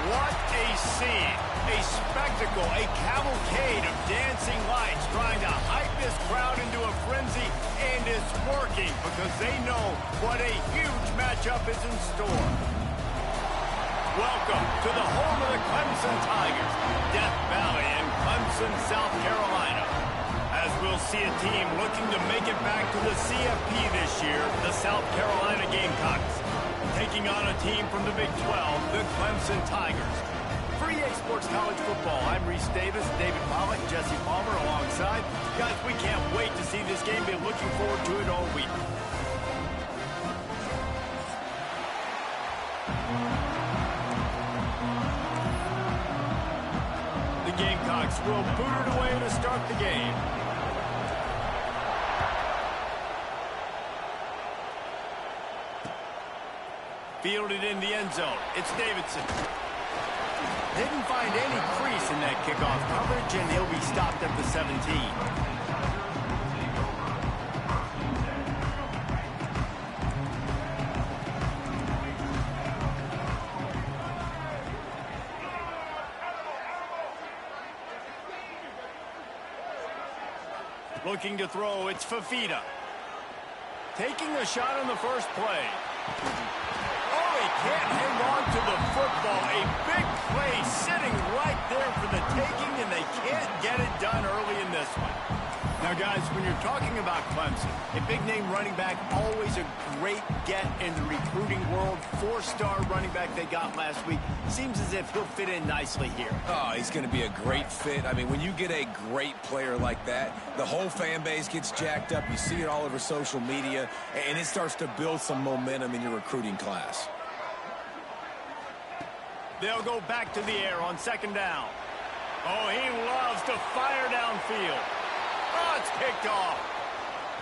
What a scene, a spectacle, a cavalcade of dancing lights trying to hype this crowd into a frenzy, and it's working because they know what a huge matchup is in store. Welcome to the home of the Clemson Tigers, Death Valley in Clemson, South Carolina. As we'll see a team looking to make it back to the CFP this year, the South Carolina Gamecocks, taking on a team from the Big 12, the Clemson Tigers. For EA Sports College Football, I'm Reese Davis, David Pollock, Jesse Palmer alongside. Guys, we can't wait to see this game. Been looking forward to it all week. The Gamecocks will boot it away to start the game. Fielded in the end zone. It's Davidson. Didn't find any crease in that kickoff coverage, and he'll be stopped at the 17. Looking to throw, it's Fafita. Taking a shot on the first play. Can't hang on to the football. A big play sitting right there for the taking, and they can't get it done early in this one. Now, guys, when you're talking about Clemson, a big-name running back, always a great get in the recruiting world. Four-star running back they got last week. Seems as if he'll fit in nicely here. Oh, he's going to be a great fit. I mean, when you get a great player like that, the whole fan base gets jacked up. You see it all over social media, and it starts to build some momentum in your recruiting class. They'll go back to the air on second down. Oh, he loves to fire downfield. Oh, it's picked off.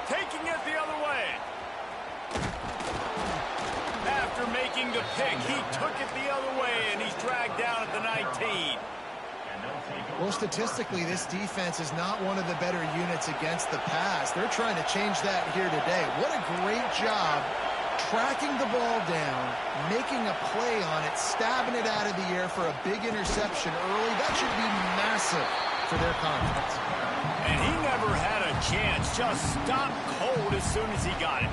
Taking it the other way. After making the pick, he took it the other way, and he's dragged down at the 19. Well, statistically, this defense is not one of the better units against the pass. They're trying to change that here today. What a great job tracking the ball down, making a play on it, stabbing it out of the air for a big interception early. That should be massive for their confidence. And he never had a chance. Just stopped cold as soon as he got it.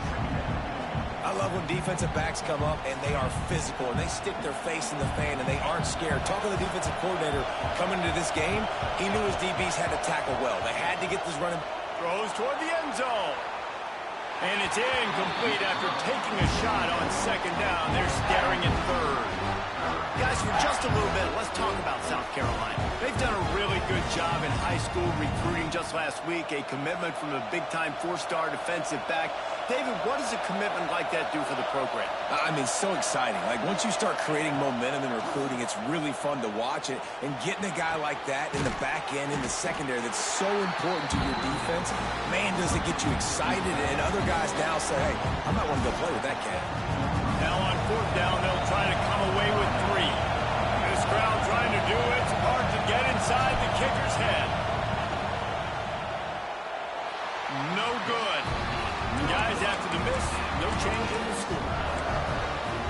I love when defensive backs come up and they are physical and they stick their face in the fan and they aren't scared. Talking to the defensive coordinator coming into this game, he knew his DBs had to tackle well. They had to get this running. Throws toward the end zone. And it's incomplete after taking a shot on second down. They're staring at third. Guys, for just a little bit, let's talk about South Carolina. They've done a really good job in high school recruiting just last week. A commitment from a big-time four-star defensive back. David, what does a commitment like that do for the program? I mean, so exciting. Like, once you start creating momentum in recruiting, it's really fun to watch it. And getting a guy like that in the back end, in the secondary, that's so important to your defense, man, does it get you excited. And other guys now say, hey, I might want to go play with that cat. Now on fourth down, they'll try to come away with 3. This crowd trying to do it. It's hard to get inside the kicker's head. No good. Guys, after the miss, no change in the score.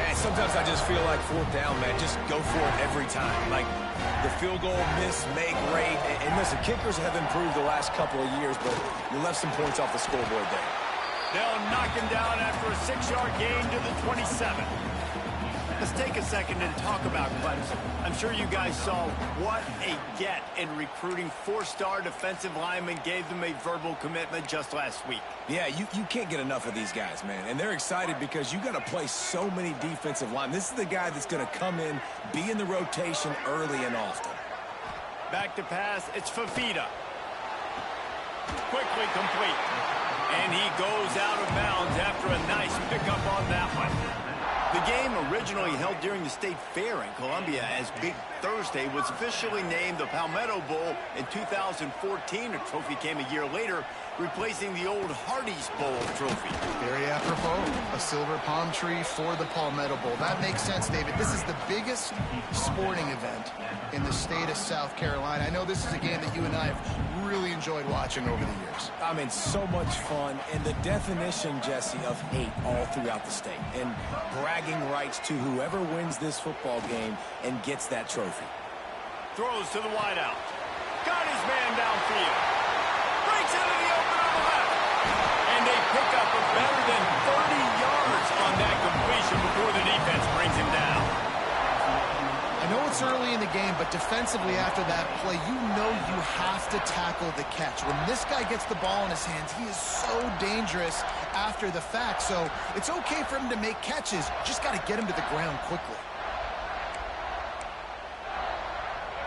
And sometimes I just feel like fourth down, man, just go for it every time. Like the field goal, miss, make, rate. And listen, kickers have improved the last couple of years, but you left some points off the scoreboard there. They'll knock him down after a 6-yard gain to the 27. Let's take a second and talk about Clemson. I'm sure you guys saw what a get in recruiting. 4-star defensive linemen gave them a verbal commitment just last week. Yeah, you can't get enough of these guys, man. And they're excited because you got to play so many defensive linemen. This is the guy that's going to come in, be in the rotation early and often. Back to pass, it's Fafita. Quickly complete. And he goes out of bounds after a nice pickup on that one. The game, originally held during the State Fair in Columbia as Big Thursday, was officially named the Palmetto Bowl in 2014. A trophy came a year later, replacing the old Hardee's Bowl trophy. Very apropos, a silver palm tree for the Palmetto Bowl. That makes sense, David. This is the biggest sporting event in the state of South Carolina. I know this is a game that you and I have really enjoyed watching over the years. I mean, so much fun, and the definition, Jesse, of hate all throughout the state. And brag bragging rights to whoever wins this football game and gets that trophy. Throws to the wideout. Got his man downfield. Breaks into the open on the left. And they pick up a better than 30 yards on that completion before the defense brings him down. I know it's early in the game, but defensively after that play, you know you have to tackle the catch. When this guy gets the ball in his hands, he is so dangerous after the fact. So it's okay for him to make catches. Just got to get him to the ground quickly.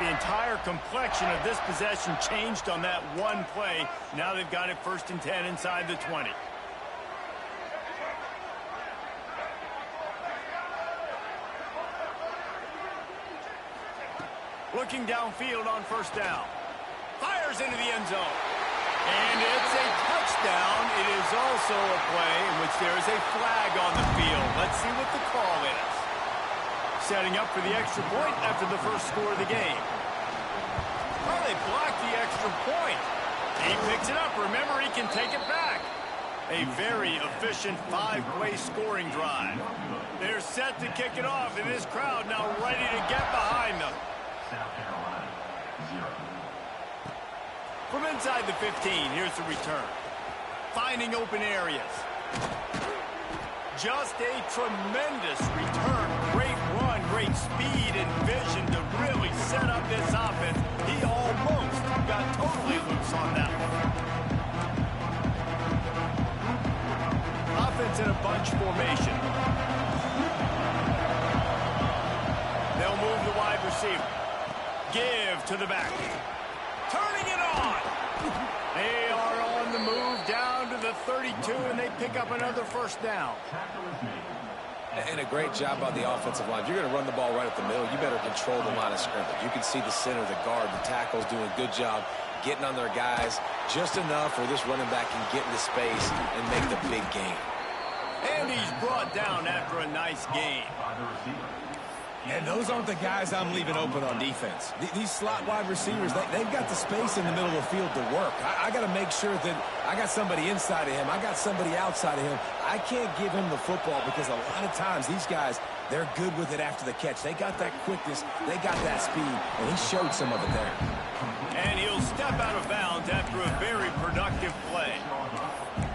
The entire complexion of this possession changed on that one play. Now they've got it 1st and 10 inside the 20. Looking downfield on 1st down. Fires into the end zone. And it's a touchdown. It is also a play in which there is a flag on the field. Let's see what the call is. Setting up for the extra point after the first score of the game. Well, they blocked the extra point. He picks it up. Remember, he can take it back. A very efficient 5-play scoring drive. They're set to kick it off, and this crowd now ready to get behind them. From inside the 15, here's the return. Finding open areas. Just a tremendous return. Great run, great speed and vision to really set up this offense. He almost got totally loose on that one. Offense in a bunch formation. They'll move the wide receiver. Give to the back. Turning it on. They are on the move down to the 32, and they pick up another 1st down. And a great job by the offensive line. If you're going to run the ball right at the middle, you better control the line of scrimmage. You can see the center, the guard, the tackles doing a good job getting on their guys just enough where this running back can get into space and make the big game. And he's brought down after a nice game. And those aren't the guys I'm leaving open on defense. These slot wide receivers, they've got the space in the middle of the field to work. I got to make sure that I got somebody inside of him. I got somebody outside of him. I can't give him the football because a lot of times these guys, they're good with it after the catch. They got that quickness. They got that speed, and he showed some of it there. And he'll step out of bounds after a very productive play.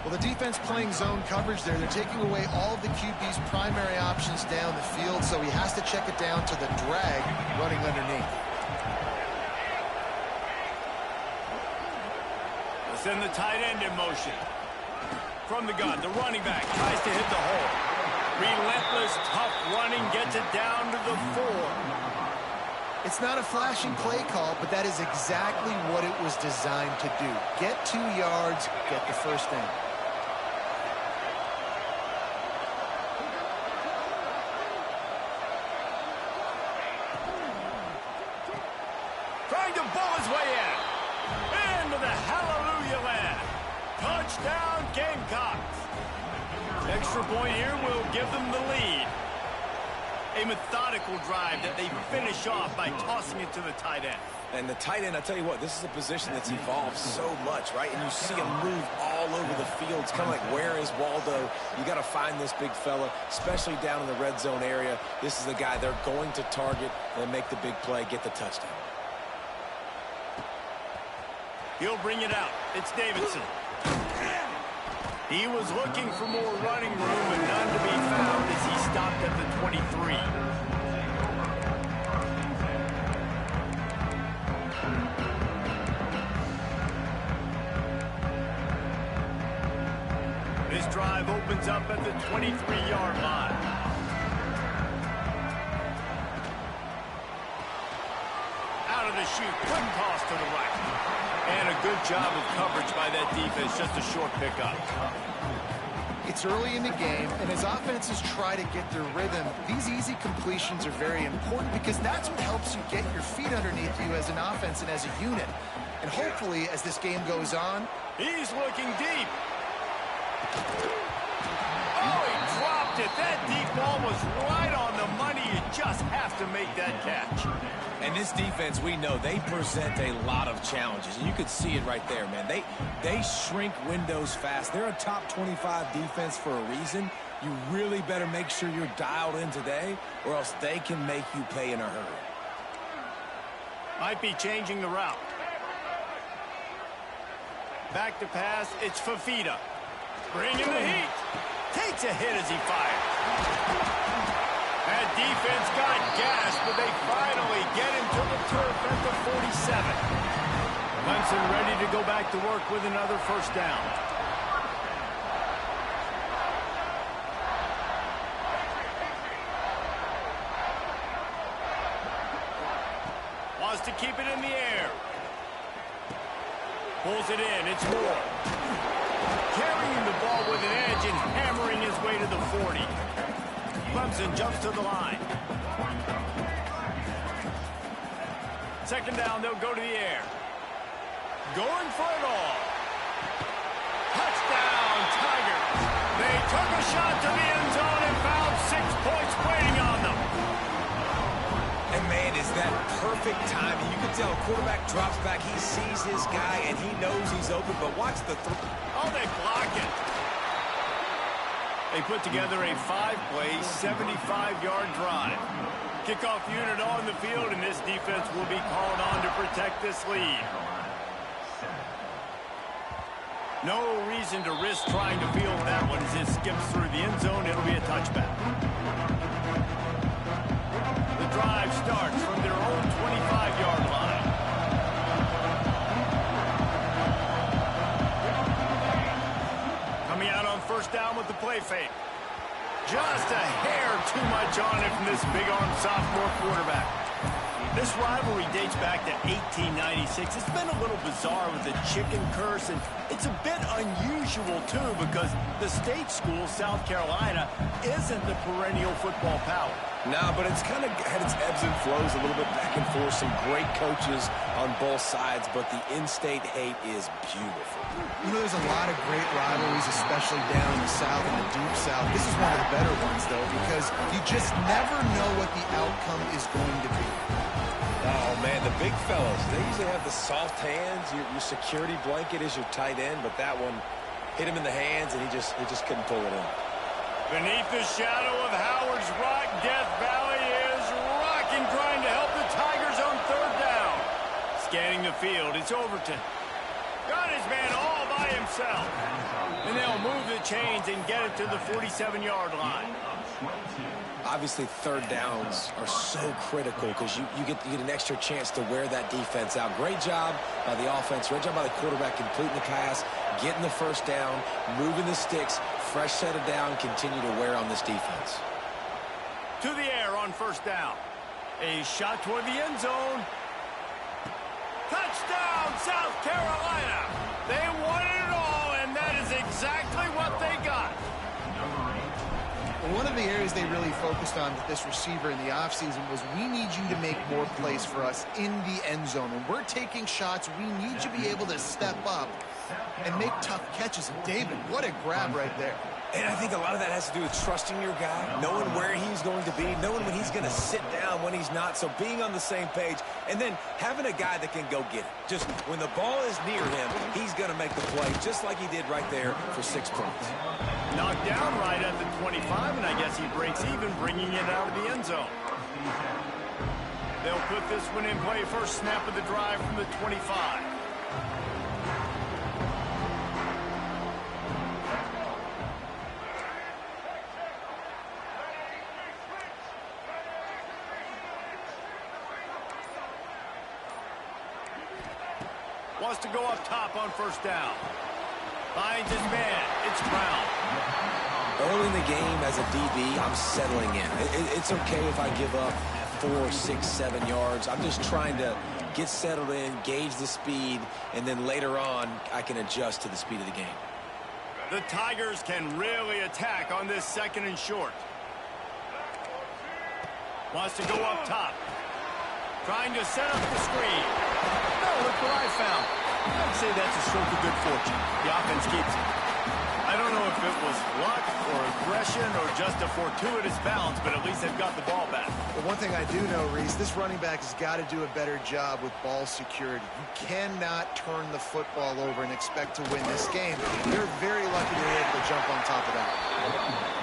Well, the defense playing zone coverage there. They're taking away all of the QB's primary options down the field, so he has to check it down to the drag running underneath. We'll send the tight end in motion. From the gun, the running back tries to hit the hole. Relentless, tough running, gets it down to the 4. It's not a flashing play call, but that is exactly what it was designed to do. Get 2 yards, get the 1st down. Trying to bull his way in. Into the hallelujah land. Touchdown, Gamecocks. Extra point here will give them the lead. A methodical drive that they finish off by tossing it to the tight end. And the tight end, I tell you what, this is a position that's evolved so much, right? And you see him move all over the field. It's kind of like, where is Waldo? You got to find this big fella, especially down in the red zone area. This is the guy they're going to target and make the big play, get the touchdown. He'll bring it out. It's Davidson. He was looking for more running room and none to be found as he stopped at the 23. This drive opens up at the 23-yard line. Out of the chute, quick toss to the right. And a good job of coverage by that defense, just a short pickup. It's early in the game, and as offenses try to get their rhythm, these easy completions are very important because that's what helps you get your feet underneath you as an offense and as a unit. And hopefully, as this game goes on... He's looking deep. Oh, he dropped it. That deep ball was right on the money. You just have to make that catch. And this defense, we know, they present a lot of challenges. And you could see it right there, man. They shrink windows fast. They're a top 25 defense for a reason. You really better make sure you're dialed in today, or else they can make you pay in a hurry. Might be changing the route. Back to pass, it's Fafita. Bringing the heat. Takes a hit as he fires. That defense got gas, but they finally get him to the turf at the 47. Clemson ready to go back to work with another first down. Wants to keep it in the air. Pulls it in. It's Moore. Carrying the ball with an edge and hammering his way to the 40. Clemson jumps to the line. Second down, they'll go to the air. Going for it all. Touchdown, Tigers. They took a shot to the end zone and found 6 points waiting on them. And, man, is that perfect timing. You can tell quarterback drops back. He sees his guy, and he knows he's open. But watch the throw. Oh, they block it. They put together a 5-play, 75-yard drive. Kickoff unit on the field, and this defense will be called on to protect this lead. No reason to risk trying to field that one as it skips through the end zone. It'll be a touchback. The drive starts from their own 25-yard line. Coming out on first down with the play fake. Just a hair too much on it from this big-arm sophomore quarterback. This rivalry dates back to 1896. It's been a little bizarre with the chicken curse, and it's a bit unusual, too, because the state school, South Carolina, isn't the perennial football power. No, but it's kind of had its ebbs and flows a little bit back and forth. Some great coaches on both sides, but the in-state hate is beautiful. You know, there's a lot of great rivalries, especially down in the South and the Deep South. This is one of the better ones, though, because you just never know what the outcome is going to be. Oh, man, the big fellas, they usually have the soft hands. Your security blanket is your tight end, but that one hit him in the hands, and he just couldn't pull it in. Beneath the shadow of Howard's Rock, Death Valley is rocking, trying to help the Tigers on third down. Scanning the field, it's Overton. Got his man all by himself. And they'll move the chains and get it to the 47-yard line. Obviously, third downs are so critical because you get an extra chance to wear that defense out. Great job by the offense. Great job by the quarterback completing the pass, getting the first down, moving the sticks, fresh set of down, continue to wear on this defense. To the air on first down. A shot toward the end zone. Touchdown, South Carolina. They wanted it all, and that is exactly what they got. One of the areas they really focused on with this receiver in the offseason was we need you to make more plays for us in the end zone. When we're taking shots, we need you to be able to step up and make tough catches. And David, what a grab right there. And I think a lot of that has to do with trusting your guy, knowing where he's going to be, knowing when he's going to sit down, when he's not. So being on the same page, and then having a guy that can go get it. Just when the ball is near him, he's going to make the play, just like he did right there for 6 points. Knocked down right at the 25, and I guess he breaks even, bringing it out of the end zone. They'll put this one in play. First snap of the drive from the 25. Wants to go up top on first down. Finds his man. It's Brown. Early in the game as a DB, I'm settling in. It's okay if I give up 4, 6, 7 yards. I'm just trying to get settled in, gauge the speed, and then later on, I can adjust to the speed of the game. The Tigers can really attack on this second and short. Wants to go up top. Trying to set up the screen. Oh, look what I found. I'd say that's a stroke of good fortune. The offense keeps it. I don't know if it was luck or aggression or just a fortuitous bounce, but at least they've got the ball back. But one thing I do know, Reese, this running back has got to do a better job with ball security. You cannot turn the football over and expect to win this game. They're very lucky to be able to jump on top of that.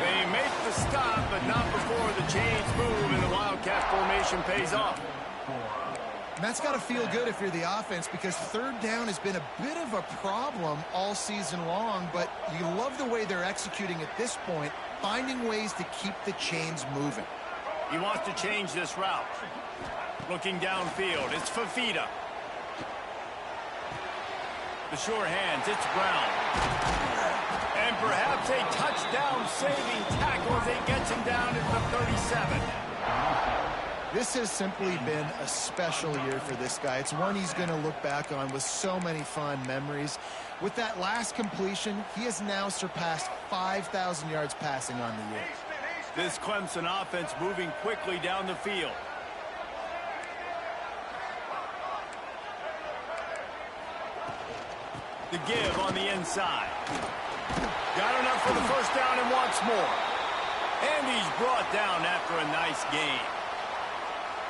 They make the stop, but not before the chains move and the Wildcat formation pays off. And that's got to feel good if you're the offense, because third down has been a bit of a problem all season long, but you love the way they're executing at this point, finding ways to keep the chains moving. He wants to change this route. Looking downfield, it's Fafita. The sure hands, it's Brown. And perhaps a touchdown-saving tackle as he gets him down at the 37. This has simply been a special year for this guy. It's one he's going to look back on with so many fond memories. With that last completion, he has now surpassed 5,000 yards passing on the year. This Clemson offense moving quickly down the field. The give on the inside. Got enough for the first down and wants more. And he's brought down after a nice gain.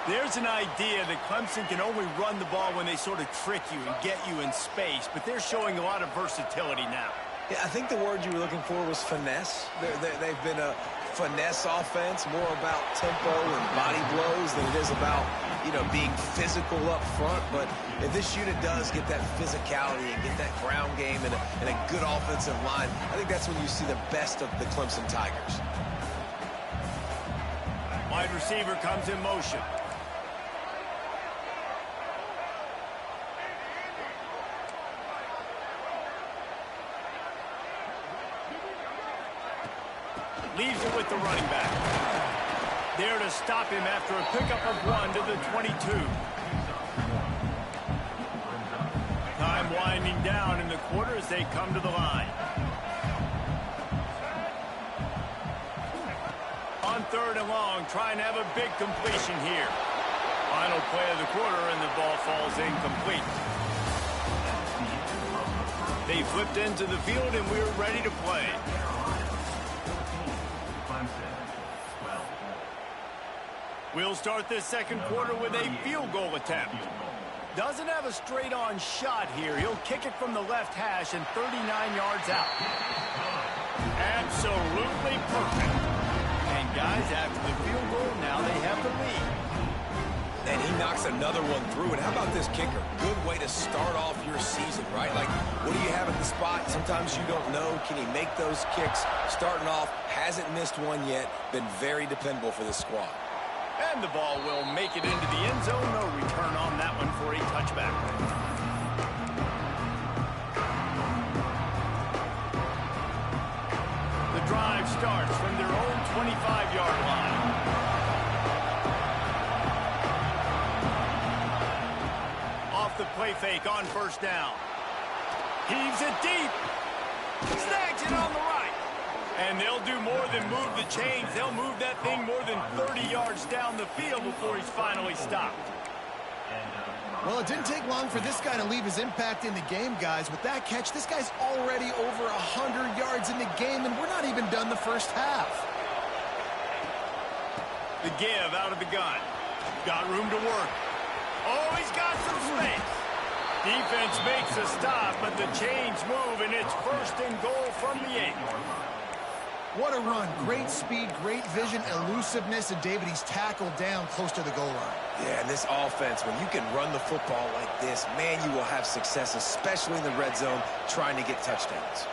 There's an idea that Clemson can only run the ball when they sort of trick you and get you in space, but they're showing a lot of versatility now. Yeah, I think the word you were looking for was finesse. They've been a finesse offense, more about tempo and body blows than it is about, being physical up front. But if this unit does get that physicality and get that ground game and a good offensive line, I think that's when you see the best of the Clemson Tigers. Wide receiver comes in motion. Leaves it with the running back. There to stop him after a pickup of 1 to the 22. Time winding down in the quarter as they come to the line. On third and long, trying to have a big completion here. Final play of the quarter, and the ball falls incomplete. They flipped into the field, and we're ready to play. We'll start this second quarter with a field goal attempt. Doesn't have a straight-on shot here. He'll kick it from the left hash and 39 yards out. Absolutely perfect. And guys, after the field goal, now they have the lead. And he knocks another one through. And how about this kicker? Good way to start off your season, right? Like, what do you have at the spot? Sometimes you don't know. Can he make those kicks? Starting off, hasn't missed one yet. Been very dependable for this squad. And the ball will make it into the end zone. No return on that one for a touchback. The drive starts from their own 25-yard line. Off the play fake on first down. Heaves it deep. Snags it on the right. And they'll do more than move the chains. They'll move that thing more than 30 yards down the field before he's finally stopped. Well, it didn't take long for this guy to leave his impact in the game, guys. With that catch, this guy's already over 100 yards in the game, and we're not even done the first half. The give out of the gun. Got room to work. Oh, he's got some space. Defense makes a stop, but the chains move, and it's first and goal from the 8. What a run. Great speed, great vision, elusiveness, and David, he's tackled down close to the goal line. Yeah, and this offense, when you can run the football like this, man, you will have success, especially in the red zone, trying to get touchdowns.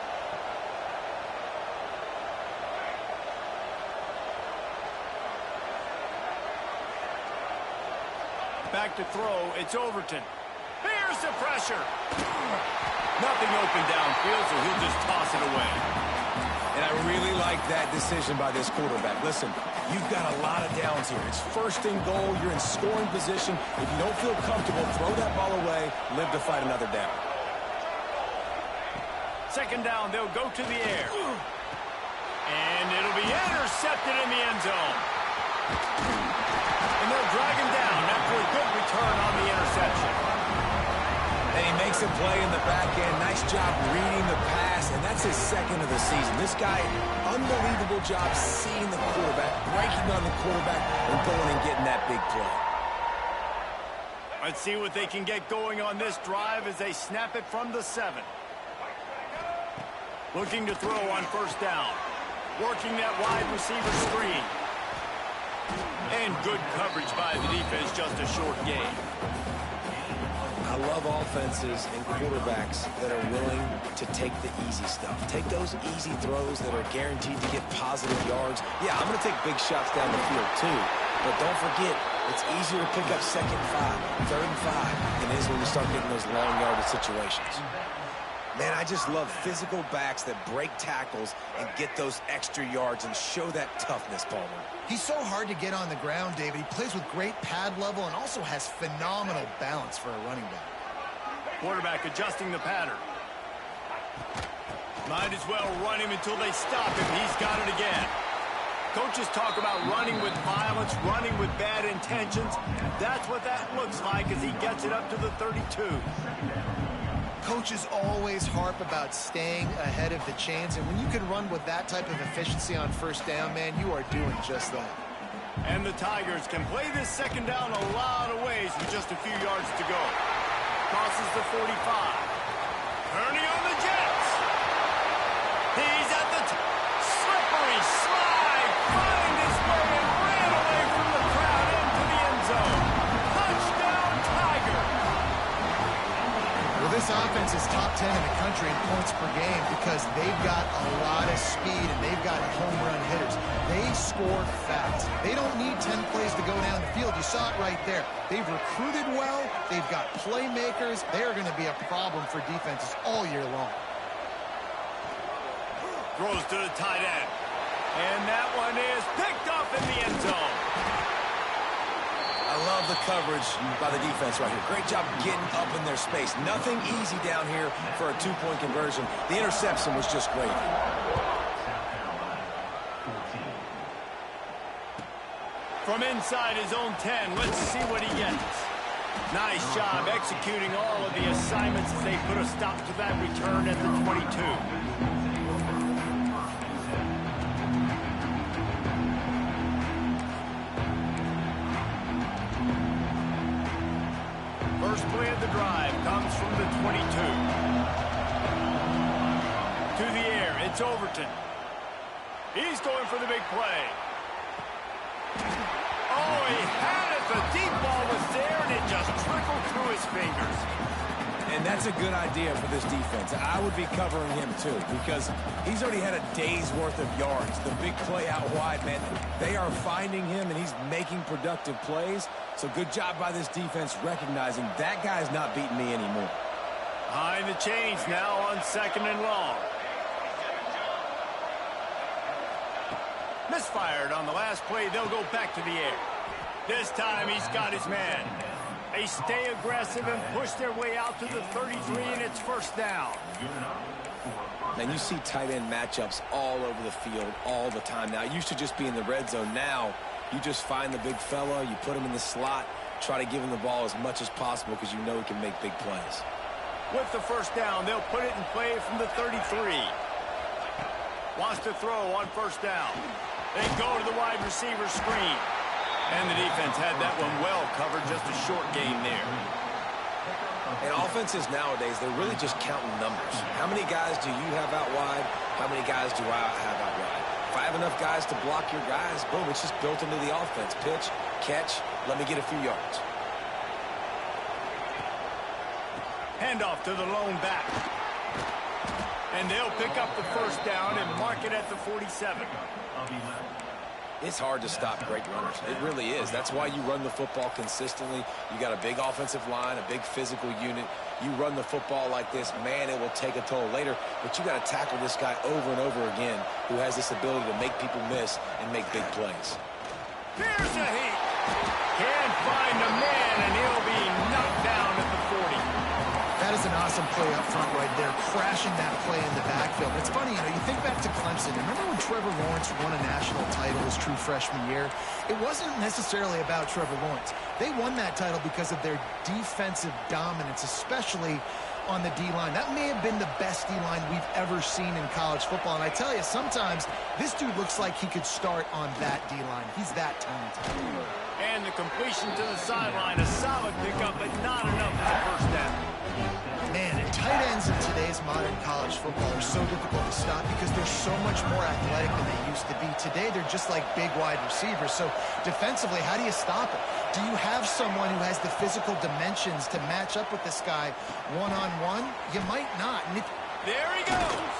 Back to throw, it's Overton. Here's the pressure. Nothing open downfield, so he'll just toss it away. And I really like that decision by this quarterback. Listen, you've got a lot of downs here. It's first and goal. You're in scoring position. If you don't feel comfortable, throw that ball away. Live to fight another down. Second down, they'll go to the air. And it'll be intercepted in the end zone. And they'll drag him down after a good return on the interception. And he makes a play in the back end. Nice job reading the pass, and that's his second of the season. This guy, unbelievable job seeing the quarterback, breaking on the quarterback, and going and getting that big play. Let's see what they can get going on this drive as they snap it from the 7. Looking to throw on first down. Working that wide receiver screen. And good coverage by the defense, just a short gain. I love offenses and quarterbacks that are willing to take the easy stuff. Take those easy throws that are guaranteed to get positive yards. Yeah, I'm going to take big shots down the field too. But don't forget, it's easier to pick up 2nd and 5, 3rd and 5 than it is when you start getting those long yardage situations. Man, I just love physical backs that break tackles and get those extra yards and show that toughness, Palmer. He's so hard to get on the ground, David. He plays with great pad level and also has phenomenal balance for a running back. Quarterback adjusting the pattern. Might as well run him until they stop him. He's got it again. Coaches talk about running with violence, running with bad intentions. That's what that looks like as he gets it up to the 32. Coaches always harp about staying ahead of the chains, and when you can run with that type of efficiency on first down, man, you are doing just that. And the Tigers can play this second down a lot of ways with just a few yards to go. Crosses the 45. Turning on the Jets. He's at the slippery slide. Find his way and ran away from the crowd into the end zone. Touchdown, Tiger. Well, this offense is top 10 in the country in points per game because they've got a lot of speed and they've got home run hitters. They score fast. They don't need 10 plays to go down the field. You saw it right there. They've recruited well. They've got playmakers. They're going to be a problem for defenses all year long. Throws to the tight end. And that one is picked off in the end zone. I love the coverage by the defense right here. Great job getting up in their space. Nothing easy down here for a 2-point conversion. The interception was just great. From inside his own 10, let's see what he gets. Nice job executing all of the assignments as they put a stop to that return at the 22. First play of the drive comes from the 22. To the air, it's Overton. He's going for the big play. Oh, he had it. The deep ball was there, and it just trickled through his fingers. And that's a good idea for this defense. I would be covering him, too, because he's already had a day's worth of yards. The big play out wide, man. They are finding him, and he's making productive plays. So good job by this defense recognizing that guy's not beating me anymore. Behind the chains now on 2nd and long. Misfired on the last play. They'll go back to the air. This time he's got his man. They stay aggressive and push their way out to the 33, and it's first down. Man, you see tight end matchups all over the field all the time now. It used to just be in the red zone. Now you just find the big fella, you put him in the slot, try to give him the ball as much as possible because you know he can make big plays. With the first down, they'll put it in play from the 33. Wants to throw on first down. They go to the wide receiver screen. And the defense had that one well covered, just a short gain there. And offenses nowadays, they're really just counting numbers. How many guys do you have out wide? How many guys do I have out wide? If I have enough guys to block your guys, boom, it's just built into the offense. Pitch, catch, let me get a few yards. Handoff to the lone back. And they'll pick up the first down and mark it at the 47. It's hard to stop great runners. It really is. That's why you run the football consistently. You got a big offensive line, a big physical unit. You run the football like this, man, it will take a toll later. But you got to tackle this guy over and over again who has this ability to make people miss and make big plays. Here's a heat. Can't find a man, and he'll be knocked down at the 40. That is an awesome play up front right there, crashing that play in the backfield. It's funny, you think back to Clemson. Remember when Trevor Lawrence won a national title his true freshman year? It wasn't necessarily about Trevor Lawrence. They won that title because of their defensive dominance, especially on the D-line. That may have been the best D-line we've ever seen in college football. And I tell you, sometimes this dude looks like he could start on that D-line. He's that talented. And the completion to the sideline, a solid pickup, but not enough for the first down. Man, and tight ends in today's modern college football are so difficult to stop because they're so much more athletic than they used to be. Today, they're just like big wide receivers. So defensively, how do you stop it? Do you have someone who has the physical dimensions to match up with this guy one-on-one? You might not. There he goes.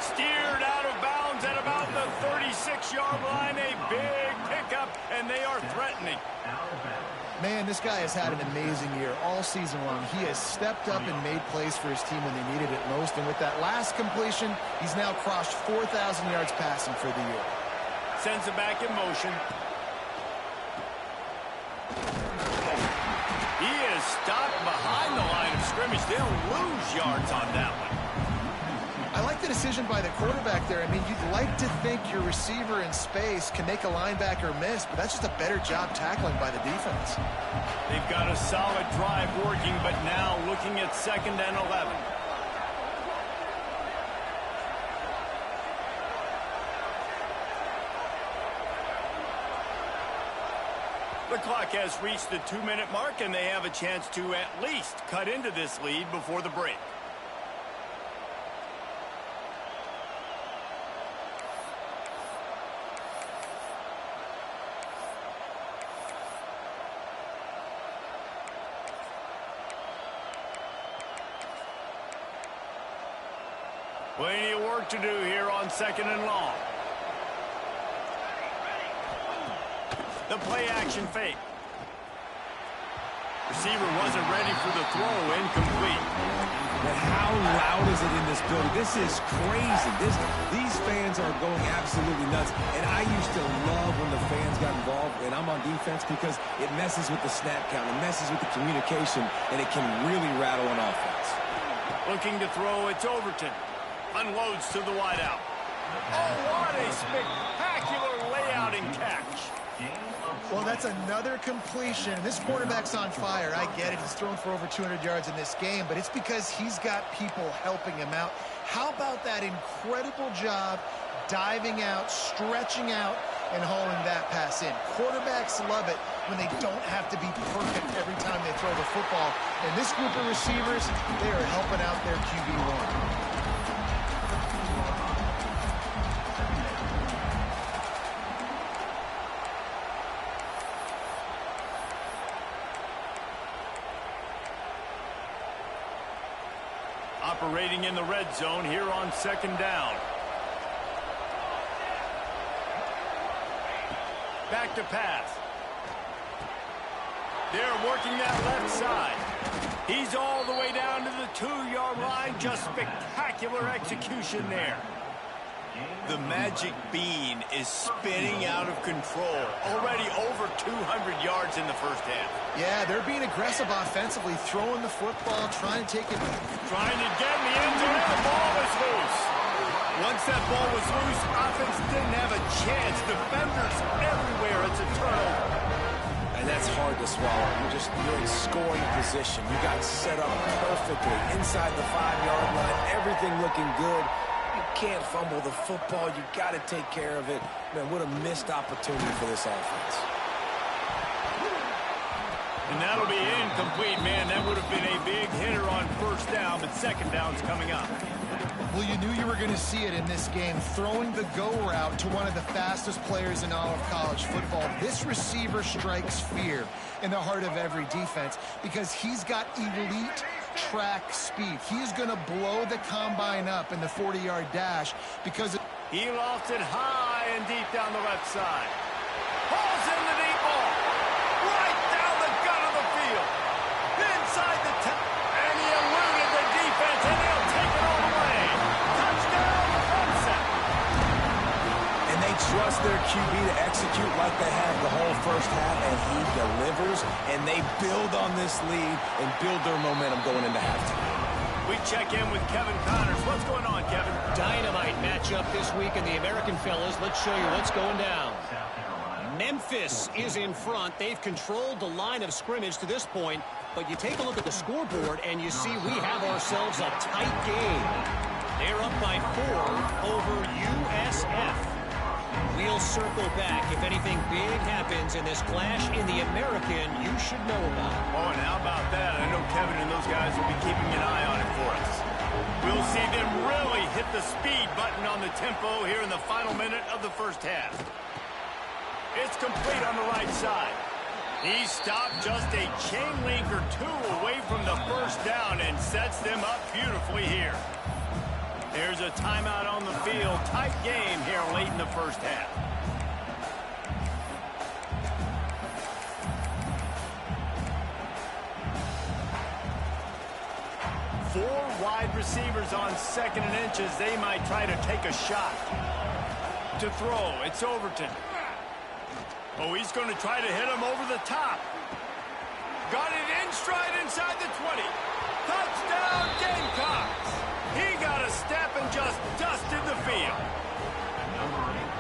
Steered out of bounds at about the 36-yard line. A big pickup, and they are threatening. Man, this guy has had an amazing year all season long. He has stepped up and made plays for his team when they needed it most. And with that last completion, he's now crossed 4,000 yards passing for the year. Sends it back in motion. He is stopped behind the line of scrimmage. They'll lose yards on that one. I like the decision by the quarterback there. I mean, you'd like to think your receiver in space can make a linebacker miss, but that's just a better job tackling by the defense. They've got a solid drive working, but now looking at 2nd and 11. The clock has reached the 2-minute mark, and they have a chance to at least cut into this lead before the break. Plenty of work to do here on 2nd and long. The play action fake. Receiver wasn't ready for the throw, incomplete. But how loud is it in this building? This is crazy. These fans are going absolutely nuts. And I used to love when the fans got involved, and I'm on defense, because it messes with the snap count, it messes with the communication, and it can really rattle an offense. Looking to throw, it's Overton. Unloads to the wideout. Oh, what a spectacular layout and catch. Well, that's another completion. This quarterback's on fire. I get it. He's thrown for over 200 yards in this game, but it's because he's got people helping him out. How about that incredible job diving out, stretching out, and hauling that pass in? Quarterbacks love it when they don't have to be perfect every time they throw the football. And this group of receivers, they are helping out their QB1. Operating in the red zone here on 2nd down. Back to pass. They're working that left side. He's all the way down to the 2-yard line. Just spectacular execution there. The magic bean is spinning out of control. Already over 200 yards in the first half. Yeah, they're being aggressive offensively, throwing the football, trying to take it. Trying to get in the end zone. The ball was loose. Once that ball was loose, offense didn't have a chance. Defenders everywhere. It's a turnover. And that's hard to swallow. You're in scoring position. You got set up perfectly inside the 5-yard line. Everything looking good. You can't fumble the football. You got to take care of it. Man, what a missed opportunity for this offense. And that'll be incomplete, man. That would have been a big hitter on 1st down, but 2nd down's coming up. Well, you knew you were going to see it in this game, throwing the go route to one of the fastest players in all of college football. This receiver strikes fear in the heart of every defense because he's got elite track speed. He's going to blow the combine up in the 40-yard dash because he lofted high and deep down the left side. Pulls in the deep ball. Right down the gut of the field. Inside the 10. And he eluded the defense, and they'll take it all the way. Touchdown, Clemson. And they trust their QB to execute like they have the whole first half, and he delivers, and they build on this lead and build their momentum going into halftime. We check in with Kevin Connors. What's going on, Kevin? Dynamite matchup this week in the American, fellas. Let's show you what's going down. Memphis is in front. They've controlled the line of scrimmage to this point, but you take a look at the scoreboard and you see we have ourselves a tight game. They're up by 4 over USF. We'll circle back if anything big happens in this clash in the American you should know about. Oh, and how about that? I know Kevin and those guys will be keeping an eye on it for us. We'll see them really hit the speed button on the tempo here in the final minute of the first half. It's complete on the right side. He stopped just a chain link or 2 away from the first down and sets them up beautifully here. There's a timeout on the field. Tight game here late in the first half. Four wide receivers on 2nd and inches. They might try to take a shot. To throw, it's Overton. Oh, he's going to try to hit him over the top. Got it in stride inside the 20. Touchdown, Gamecocks. He got a step and just dusted the field.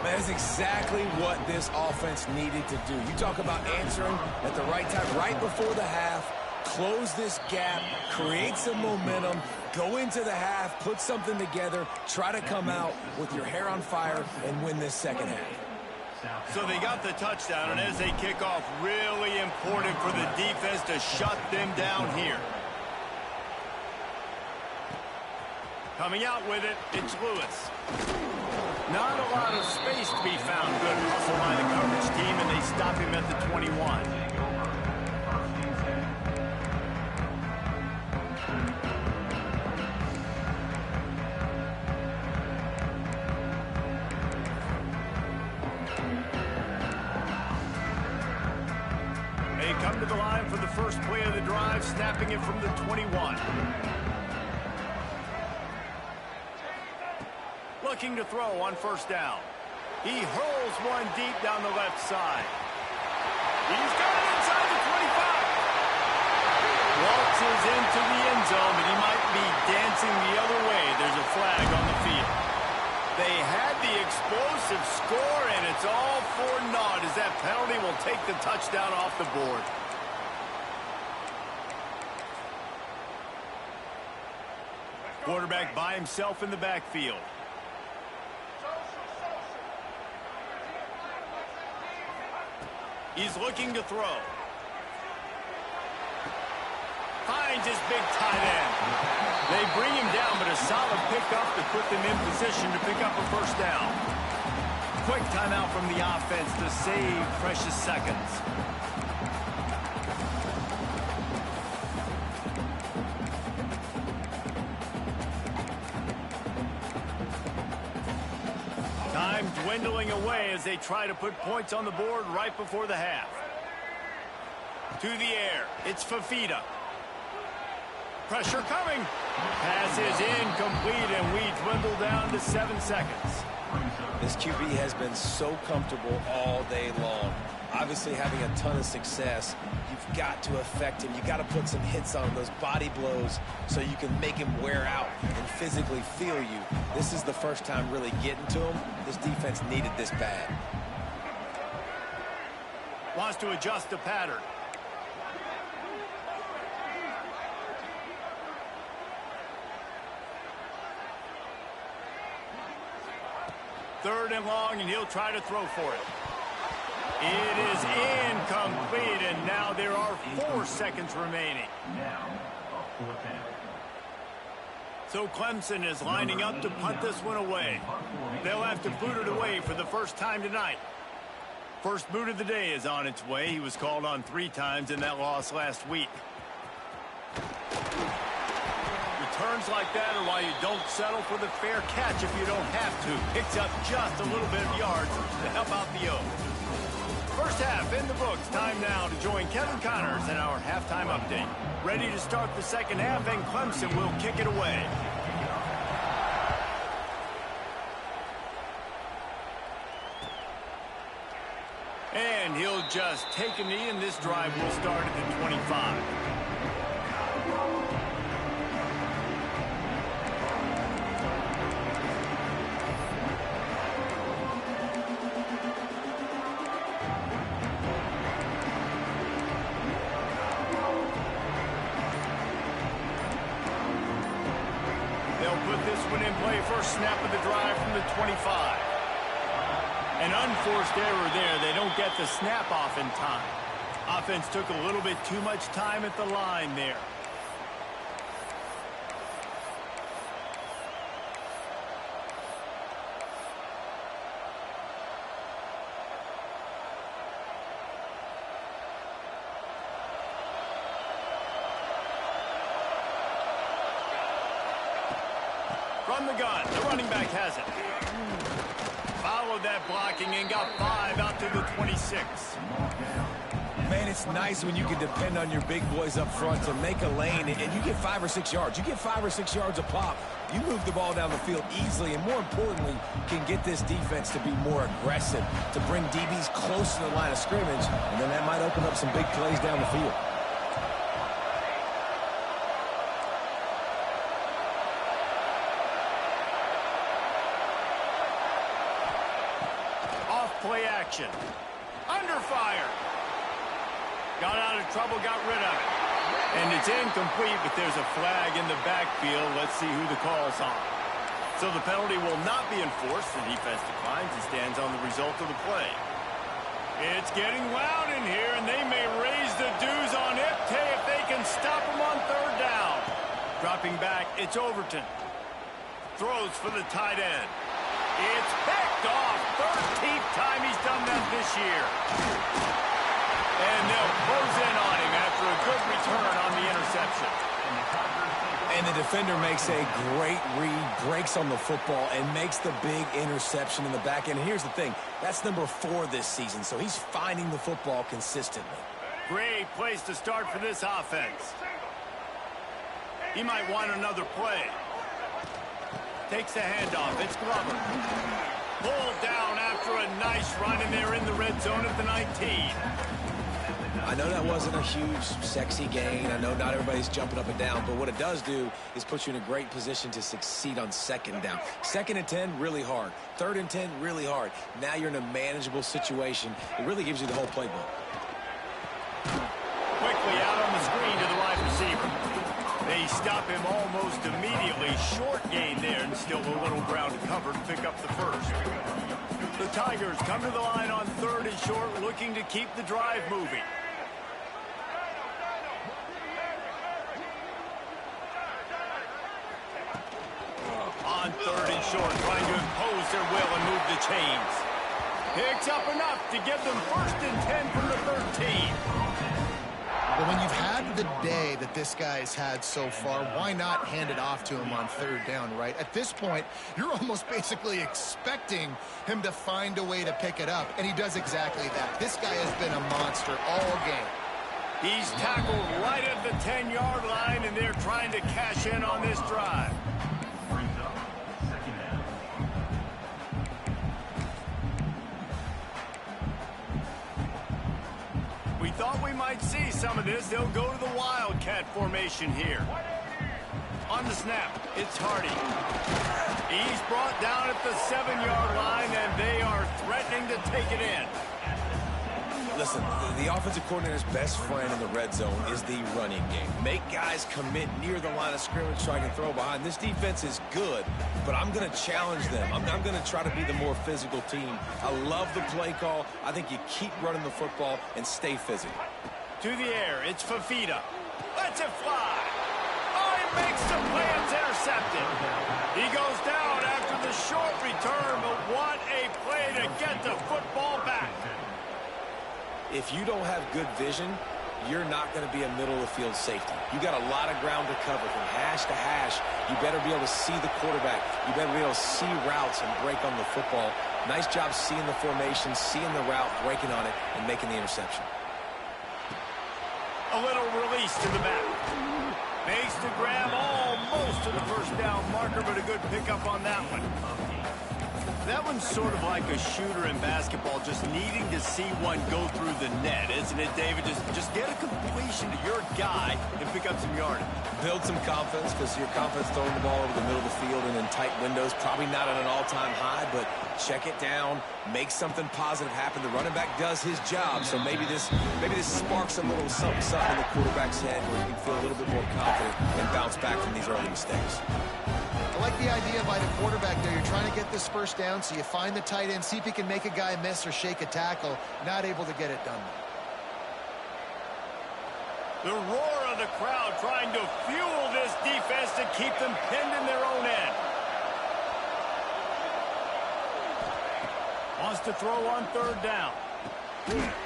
That's exactly what this offense needed to do. You talk about answering at the right time, right before the half, close this gap, create some momentum, go into the half, put something together, try to come out with your hair on fire and win this second half. So they got the touchdown, and as they kick off, really important for the defense to shut them down here. Coming out with it, it's Lewis. Not a lot of space to be found. Good hustle by the coverage team, and they stop him at the 21. They come to the line for the first play of the drive, snapping it from the 21. Looking to throw on first down. He hurls one deep down the left side. He's got it inside the 25. Waltzes into the end zone, but he might be dancing the other way. There's a flag on the field. They had the explosive score, and it's all for naught as that penalty will take the touchdown off the board. Quarterback by himself in the backfield. He's looking to throw. Finds his big tight end. They bring him down, but a solid pickup to put them in position to pick up a first down. Quick timeout from the offense to save precious seconds. Time dwindling away as they try to put points on the board right before the half. To the air, it's Fafita. Pressure coming. Pass is incomplete, and we dwindle down to 7 seconds. This QB has been so comfortable all day long. Obviously having a ton of success. You've got to affect him. You've got to put some hits on him, those body blows, so you can make him wear out and physically feel you. This is the first time really getting to him. This defense needed this bad. Wants to adjust the pattern. Third and long, and he'll try to throw for it. It is incomplete, and now there are 4 seconds remaining. So Clemson is lining up to punt this one away. They'll have to boot it away for the first time tonight. First boot of the day is on its way. He was called on 3 times in that loss last week. Returns like that are why you don't settle for the fair catch if you don't have to. Picks up just a little bit of yards to help out the O. First half in the books. Time now to join Kevin Connors in our halftime update. Ready to start the second half, and Clemson will kick it away. And he'll just take a knee, and this drive will start at the 25. They'll put this one in play first snap of the drive from the 25. An unforced error there. They don't get the snap off in time. Offense took a little bit too much time at the line there. From the gun, the running back has it. Followed that blocking and got 5 out to the 26. Man, it's nice when you can depend on your big boys up front to make a lane, and you get 5 or 6 yards. You get 5 or 6 yards a pop. You move the ball down the field easily, and more importantly, can get this defense to be more aggressive, to bring DBs close to the line of scrimmage, and then that might open up some big plays down the field. Play action. Under fire. Got out of trouble, got rid of it. And it's incomplete, but there's a flag in the backfield. Let's see who the call's on. So the penalty will not be enforced. The defense declines and stands on the result of the play. It's getting loud in here, and they may raise the dues on Ncaa if they can stop him on third down. Dropping back, it's Overton. Throws for the tight end. It's picked off. 13th time he's done that this year. And they'll close in on him after a good return on the interception. And the defender makes a great read, breaks on the football, and makes the big interception in the back end. Here's the thing. That's number 4 this season, so he's finding the football consistently. Great place to start for this offense. He might want another play. Takes the handoff. It's Glover. Pulled down after a nice run, and they're in the red zone at the 19. I know that wasn't a huge, sexy gain. I know not everybody's jumping up and down, but what it does do is put you in a great position to succeed on second down. 2nd and 10, really hard. 3rd and 10, really hard. Now you're in a manageable situation. It really gives you the whole playbook. Quickly out on the screen to the wide receiver. They stop him almost immediately. Short gain there, and still a little ground to cover to pick up the first. The Tigers come to the line on 3rd and short, looking to keep the drive moving. On 3rd and short, trying to impose their will and move the chains. Picks up enough to get them 1st and 10 from the 13. But when you've had the day that this guy's had so far, why not hand it off to him on 3rd down, right? At this point, you're almost basically expecting him to find a way to pick it up, and he does exactly that. This guy has been a monster all game. He's tackled right at the 10-yard line, and they're trying to cash in on this drive. We thought we might see some of this. They'll go to the Wildcat formation here. On the snap, it's Hardy. He's brought down at the 7-yard line, and they are threatening to take it in. Listen, the offensive coordinator's best friend in the red zone is the running game. Make guys commit near the line of scrimmage so I can throw behind. This defense is good, but I'm going to challenge them. I'm going to try to be the more physical team. I love the play call. I think you keep running the football and stay physical. To the air, it's Fafita. Lets it fly. Oh, he makes the play. It's intercepted. He goes down after the short return, but what a play to get the football back. If you don't have good vision, you're not going to be a middle-of-the-field safety. You got a lot of ground to cover from hash to hash. You better be able to see the quarterback. You better be able to see routes and break on the football. Nice job seeing the formation, seeing the route, breaking on it, and making the interception. A little release to the back. Makes the grab almost to the first down marker, but a good pickup on that one. That one's sort of like a shooter in basketball, just needing to see one go through the net, isn't it, David? Just get a completion to your guy and pick up some yardage. Build some confidence, because your confidence throwing the ball over the middle of the field and in tight windows, probably not at an all-time high, but check it down, make something positive happen. The running back does his job, so maybe this sparks a little something in the quarterback's head where he can feel a little bit more confident and bounce back from these early mistakes. I like the idea by the quarterback there. You're trying to get this first down, so you find the tight end, see if he can make a guy miss or shake a tackle. Not able to get it done. The roar of the crowd trying to fuel this defense to keep them pinned in their own end. Wants to throw on third down.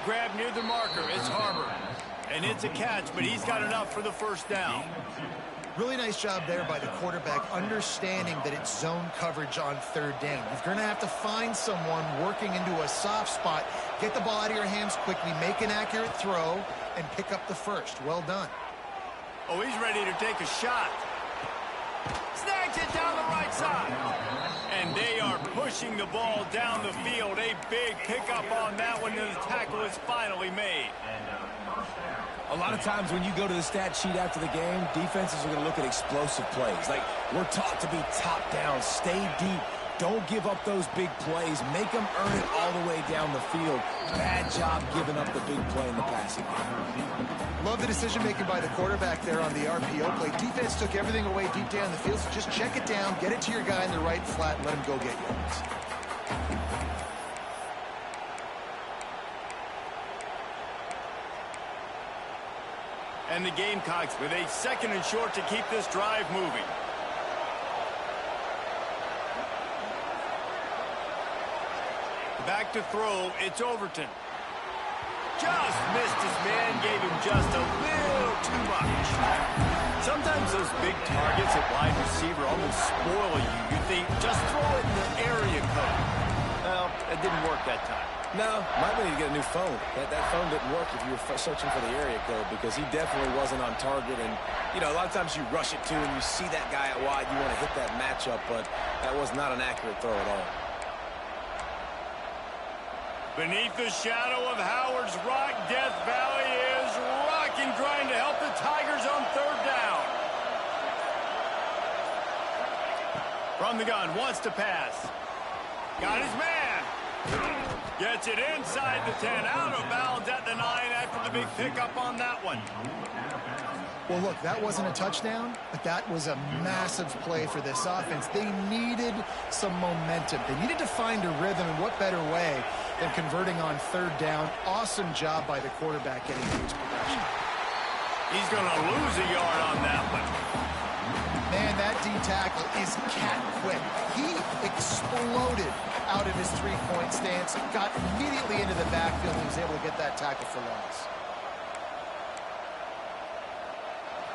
Grab near the marker. It's Harbor. And it's a catch, but he's got enough for the first down. Really nice job there by the quarterback, understanding that it's zone coverage on third down. You're going to have to find someone working into a soft spot, get the ball out of your hands quickly, make an accurate throw, and pick up the first. Well done. Oh, he's ready to take a shot. Snags it down the right side. And they are pushing the ball down the field. A big pickup on that one, and the tackle is finally made. A lot of times when you go to the stat sheet after the game, defenses are going to look at explosive plays. Like, we're taught to be top down, stay deep, don't give up those big plays, make them earn it all the way down the field. Bad job giving up the big play in the passing game. Love the decision-making by the quarterback there on the RPO play. Defense took everything away deep down the field, so just check it down, get it to your guy in the right flat, and let him go get yards. And the Gamecocks with a second and short to keep this drive moving. Back to throw, it's Overton. Just missed his man, gave him just a little too much. Sometimes those big targets at wide receiver almost spoil you. You think, just throw it in the area code. Well, it didn't work that time. No, might need to get a new phone. That phone didn't work if you were searching for the area code, because he definitely wasn't on target. And, you know, a lot of times you rush it, too, and you see that guy at wide. You want to hit that matchup, but that was not an accurate throw at all. Beneath the shadow of Howard's Rock, Death Valley is rocking, trying to help the Tigers on third down. From the gun, wants to pass. Got his man. Gets it inside the 10, out of bounds at the 9 after the big pickup on that one. Well, look, that wasn't a touchdown, but that was a massive play for this offense. They needed some momentum. They needed to find a rhythm, and what better way than converting on third down. Awesome job by the quarterback getting to his production. He's going to lose a yard on that one. Man, that D tackle is cat quick. He exploded out of his three-point stance, got immediately into the backfield, and was able to get that tackle for loss.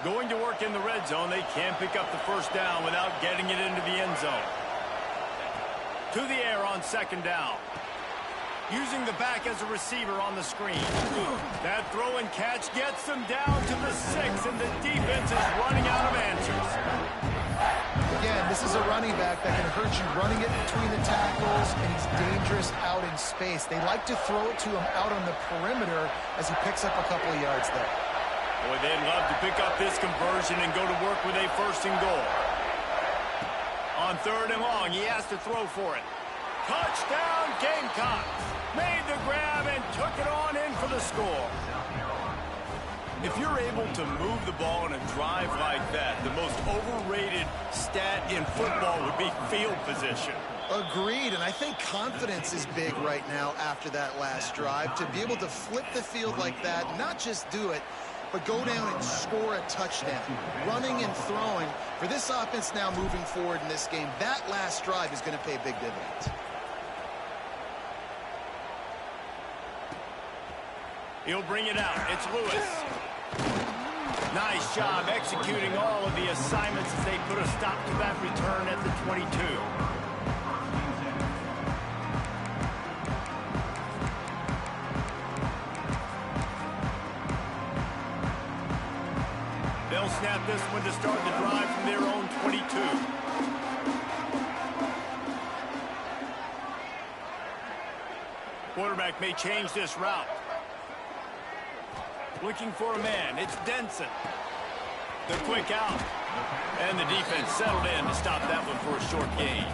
Going to work in the red zone, they can't pick up the first down without getting it into the end zone. To the air on second down. Using the back as a receiver on the screen. That throw and catch gets them down to the 6, and the defense is running out of answers. Again, this is a running back that can hurt you running it between the tackles, and he's dangerous out in space. They like to throw it to him out on the perimeter as he picks up a couple of yards there. Boy, they'd love to pick up this conversion and go to work with a first and goal. On third and long, he has to throw for it. Touchdown, Gamecocks. Made the grab and took it on in for the score. If you're able to move the ball in a drive like that, the most overrated stat in football would be field position. Agreed, and I think confidence is big right now after that last drive. To be able to flip the field like that, not just do it, but go down and score a touchdown. Running and throwing. For this offense now moving forward in this game, that last drive is going to pay big dividends. He'll bring it out. It's Lewis. Nice job executing all of the assignments as they put a stop to that return at the 22. They'll snap this one to start the drive from their own 22. Quarterback may change this route. Looking for a man. It's Denson. The quick out. And the defense settled in to stop that one for a short gain.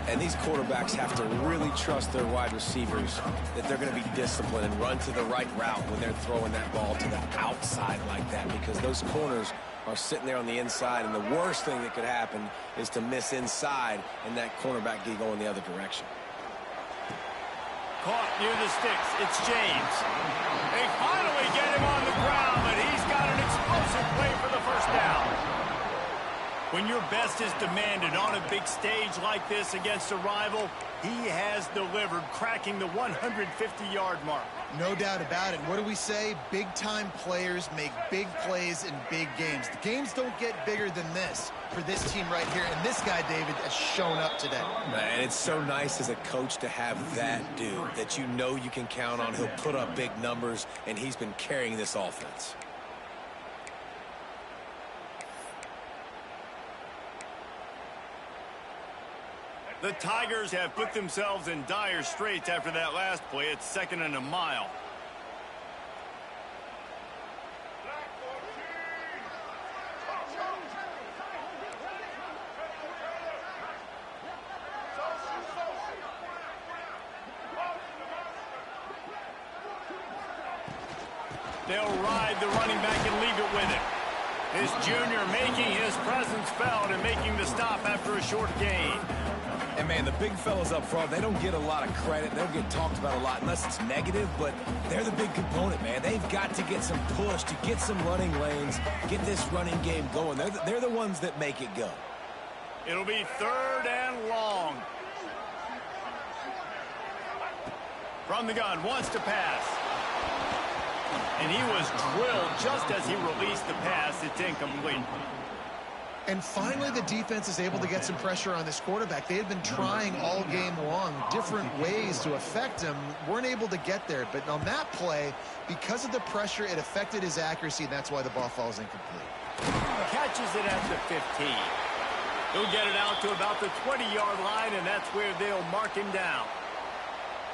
And these quarterbacks have to really trust their wide receivers that they're going to be disciplined and run to the right route when they're throwing that ball to the outside like that, because those corners are sitting there on the inside, and the worst thing that could happen is to miss inside and that cornerback get going the other direction. Caught near the sticks. It's James. They finally get him on the ground, but he's got an explosive play for the first down. When your best is demanded on a big stage like this against a rival, he has delivered, cracking the 150-yard mark. No doubt about it. What do we say? Big-time players make big plays in big games. The games don't get bigger than this for this team right here, and this guy, David, has shown up today. Man, it's so nice as a coach to have that dude that you know you can count on. He'll put up big numbers, and he's been carrying this offense. The Tigers have put themselves in dire straits after that last play. It's 2nd and a mile. They'll ride the running back and leave it with him. This junior making his presence felt and making the stop after a short gain. And, man, the big fellas up front, they don't get a lot of credit. They don't get talked about a lot unless it's negative, but they're the big component, man. They've got to get some push to get some running lanes, get this running game going. They're the ones that make it go. It'll be 3rd and long. From the gun, wants to pass. And he was drilled just as he released the pass. It's incomplete. And finally, the defense is able to get some pressure on this quarterback. They had been trying all game long, different ways to affect him. Weren't able to get there. But on that play, because of the pressure, it affected his accuracy, and that's why the ball falls incomplete. Catches it at the 15. He'll get it out to about the 20-yard line, and that's where they'll mark him down.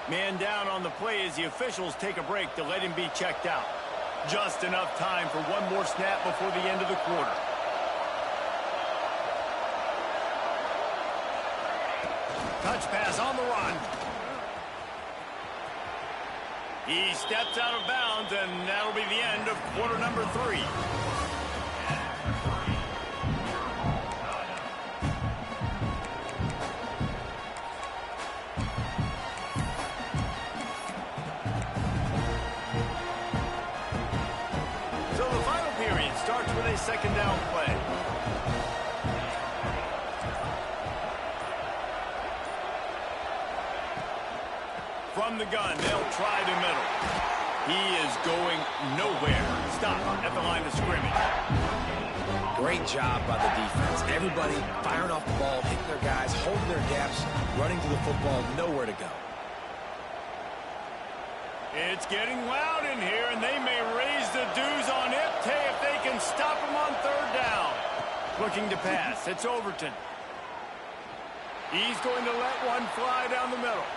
Man down on the play as the officials take a break to let him be checked out. Just enough time for one more snap before the end of the quarter. Touch pass on the run. He steps out of bounds, and that'll be the end of quarter number 3. So the final period starts with a 2nd down play. From the gun, they'll try the middle. He is going nowhere. Stop at the line of scrimmage. Great job by the defense. Everybody firing off the ball, hitting their guys, holding their gaps, running to the football, nowhere to go. It's getting loud in here, and they may raise the dues on Ncaa if they can stop him on 3rd down. Looking to pass. It's Overton. He's going to let one fly down the middle.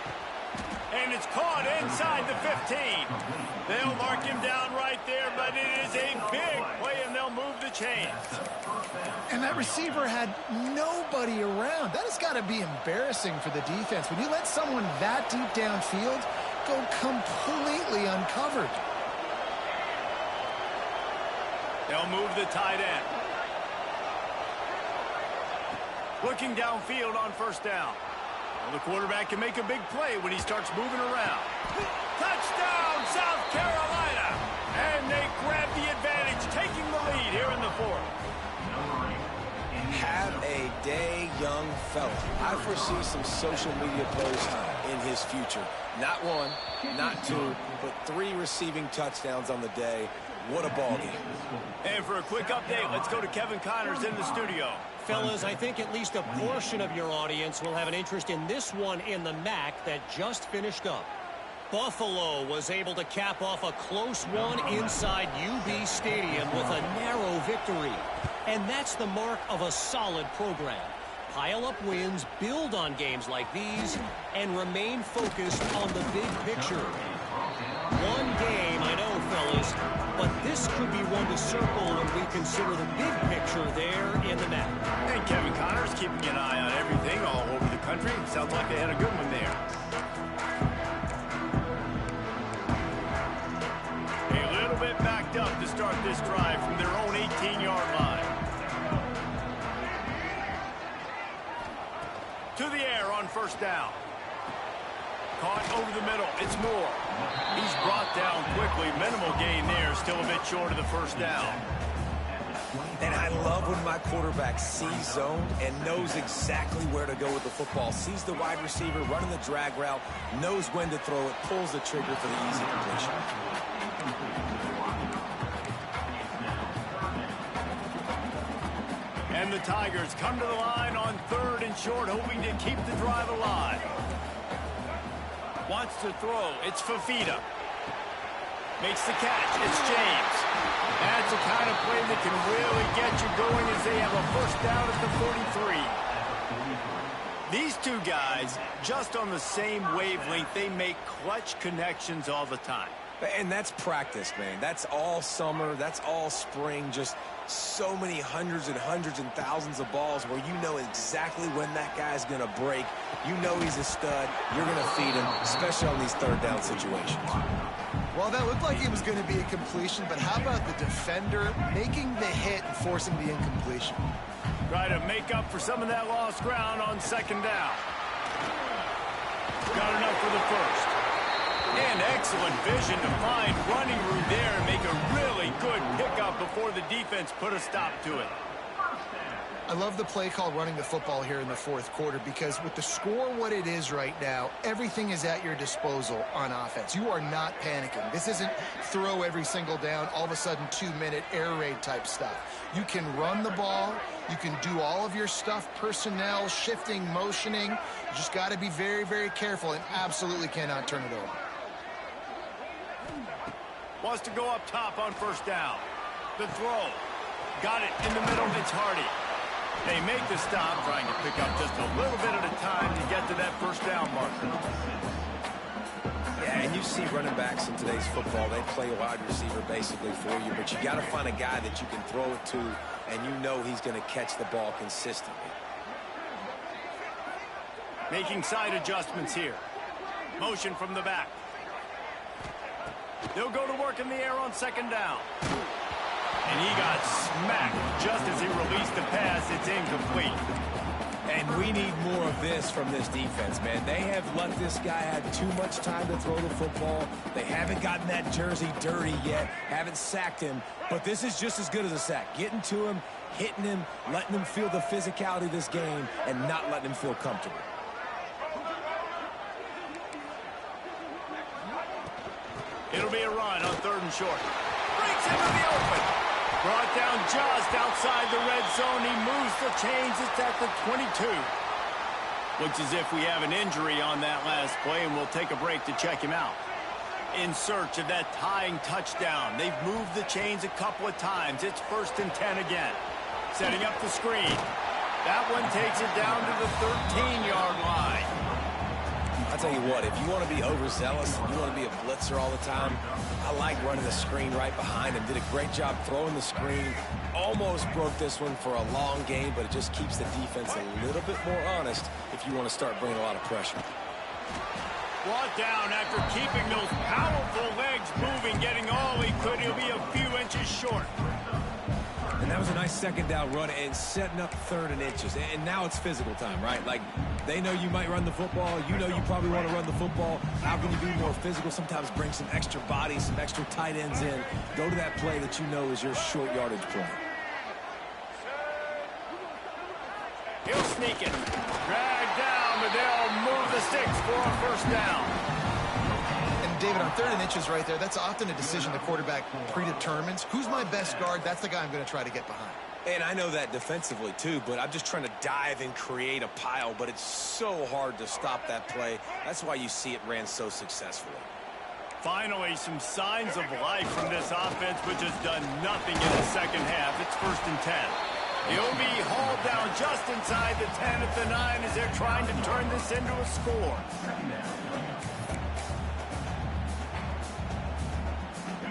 And it's caught inside the 15. They'll mark him down right there, but it is a big play, and they'll move the chains. And that receiver had nobody around. That has got to be embarrassing for the defense. When you let someone that deep downfield go completely uncovered. They'll move the tight end. Looking downfield on 1st down. Well, the quarterback can make a big play when he starts moving around. Touchdown, South Carolina! And they grab the advantage, taking the lead here in the 4th. Have a day, young fella. I foresee some social media posts in his future. Not 1, not 2, but 3 receiving touchdowns on the day. What a ball game. And for a quick update, let's go to Kevin Connors in the studio. Fellas, I think at least a portion of your audience will have an interest in this one in the MAC that just finished up. Buffalo was able to cap off a close one inside UB Stadium with a narrow victory. And that's the mark of a solid program. Pile up wins, build on games like these, and remain focused on the big picture. One game, I know, fellas, but this could be one to circle when we consider the big picture there in the MAC. And Kevin Connors keeping an eye on everything all over the country. Sounds like they had a good one there. A little bit backed up to start this drive from their own 18-yard line. first down. Caught over the middle. It's Moore. He's brought down quickly. Minimal gain there. Still a bit short of the first down. And I love when my quarterback sees zone and knows exactly where to go with the football. Sees the wide receiver running the drag route, knows when to throw it, pulls the trigger for the easy completion. And the Tigers come to the line on 3rd and short, hoping to keep the drive alive. Wants to throw. It's Fafita. Makes the catch. It's James. That's the kind of play that can really get you going as they have a first down at the 43. These two guys, just on the same wavelength, they make clutch connections all the time. And that's practice, man. That's all summer. That's all spring. Just so many hundreds and thousands of balls where you know exactly when that guy's going to break. You know he's a stud. You're going to feed him, especially on these third down situations. Well, that looked like it was going to be a completion, but how about the defender making the hit and forcing the incompletion? Try to make up for some of that lost ground on 2nd down. Got enough for the first. And excellent vision to find running room there and make a really good pickup before the defense put a stop to it. I love the play call running the football here in the 4th quarter because with the score what it is right now, everything is at your disposal on offense. You are not panicking. This isn't throw every single down, all of a sudden 2-minute air raid type stuff. You can run the ball. You can do all of your stuff, personnel, shifting, motioning. You just got to be very, very careful and absolutely cannot turn it over. Wants to go up top on 1st down. The throw. Got it in the middle. It's Hardy. They make the stop, trying to pick up just a little bit at a time to get to that first down marker. Yeah, and you see running backs in today's football, they play a wide receiver basically for you, but you got to find a guy that you can throw it to, and you know he's going to catch the ball consistently. Making side adjustments here. Motion from the back. They'll go to work in the air on 2nd down. And he got smacked just as he released the pass. It's incomplete. And we need more of this from this defense, man. They have let this guy have too much time to throw the football. They haven't gotten that jersey dirty yet, haven't sacked him. But this is just as good as a sack. Getting to him, hitting him, letting him feel the physicality of this game, and not letting him feel comfortable. It'll be a run on 3rd and short. Breaks into the open. Brought down just outside the red zone. He moves the chains. It's at the 22. Looks as if we have an injury on that last play, and we'll take a break to check him out. In search of that tying touchdown. They've moved the chains a couple of times. It's 1st and 10 again. Setting up the screen. That one takes it down to the 13-yard line. I'll tell you what, if you want to be overzealous, you want to be a blitzer all the time, I like running the screen right behind him. Did a great job throwing the screen. Almost broke this one for a long game, but it just keeps the defense a little bit more honest if you want to start bringing a lot of pressure. Brought down after keeping those powerful legs moving, getting all he could. He'll be a few inches short. And that was a nice 2nd down run and setting up 3rd and inches. And now it's physical time, right? Like, they know you might run the football. You know you probably want to run the football. How can you be more physical? Sometimes bring some extra bodies, some extra tight ends in. Go to that play that you know is your short yardage play. He'll sneak it. Drag down, but they'll move the sticks for a first down. David, on 3rd and inches right there, that's often a decision the quarterback predetermines. Who's my best guard? That's the guy I'm going to try to get behind. And I know that defensively, too, but I'm just trying to dive and create a pile, but it's so hard to stop that play. That's why you see it ran so successfully. Finally, some signs of life from this offense, which has done nothing in the 2nd half. It's 1st and 10. He'll be hauled down just inside the 10 at the 9 as they're trying to turn this into a score.